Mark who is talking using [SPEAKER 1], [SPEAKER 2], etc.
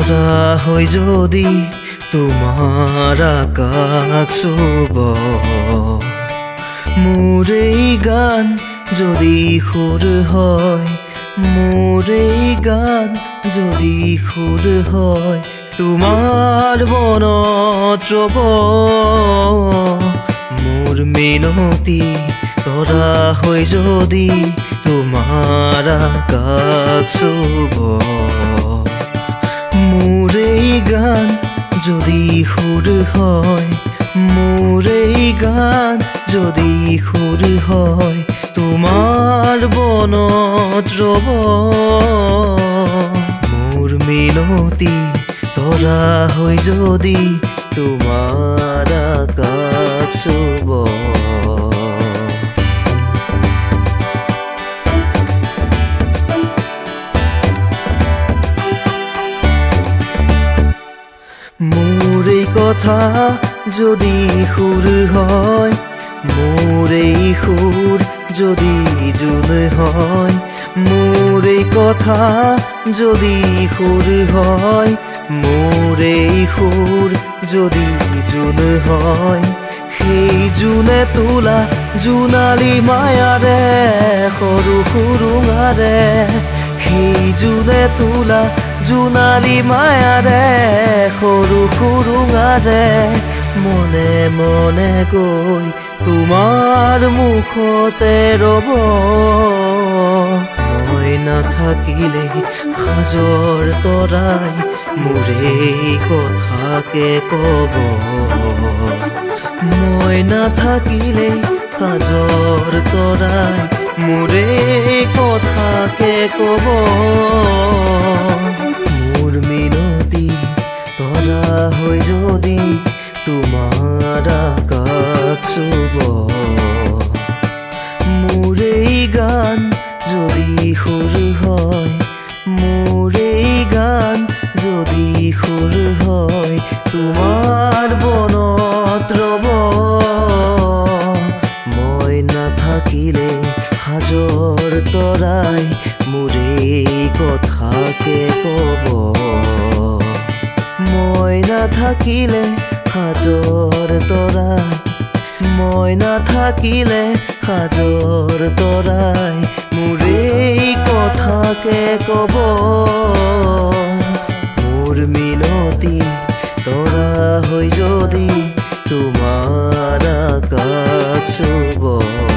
[SPEAKER 1] তৰা হৈ যদি তোমাৰ আকাশ চুব মোৰ এই গান যদি সুৰ হয় মোৰ এই গান যদি সুৰ হয় তোমাৰ মনত ৰ'ব মোৰ মিনতি তৰা হৈ যদি তোমাৰ আকাশ চুব মোৰ এই গান যদি সুৰ হয় মোৰ এই গান যদি সুৰ হয় তোমাৰ বনত ৰ'ব মোৰ মিনতি তৰা হৈ যদি তোমাৰ আকাশ চুব মোৰ এই কথা যদি সুৰ হয় মোৰ এই সুৰ যদি জোন হয় মোৰ এই কথা যদি সুৰ হয় মোৰ এই সুৰ যদি জোন হয় সেই জোনে তোলা জোনালী মায়াৰে সৰু সুৰুঙাৰে সেই জোনে তোলা জোনালী মায়াৰে সৰু সুৰুঙাৰে মনে মনে গৈ তোমাৰ মুখতে ৰ'ব মই নাথাকিলে সাজৰ তৰাই মোৰ এই কথাকে ক'ব মই নাথাকিলে সাজৰ তৰাই মোৰ এই কথাকে ক'ব মোৰ মিনতি তৰা হৈ যদি তোমাৰ আকাশ চুব মোৰ এই গান যদি সুৰ হয় মোৰ এই গান যদি সুৰ হয় তোমাৰ বনত ৰ'ব মই নাথাকিলে সাজৰ তৰাই মোৰ এই কথাকে ক'ব মই নাথাকিলে সাজৰ তৰাই মই নাথাকিলে সাজৰ তৰাই মোৰ এই কথাকে ক'ব মোৰ মিনতি তৰা হৈ যদি তোমাৰ আকাশ চুব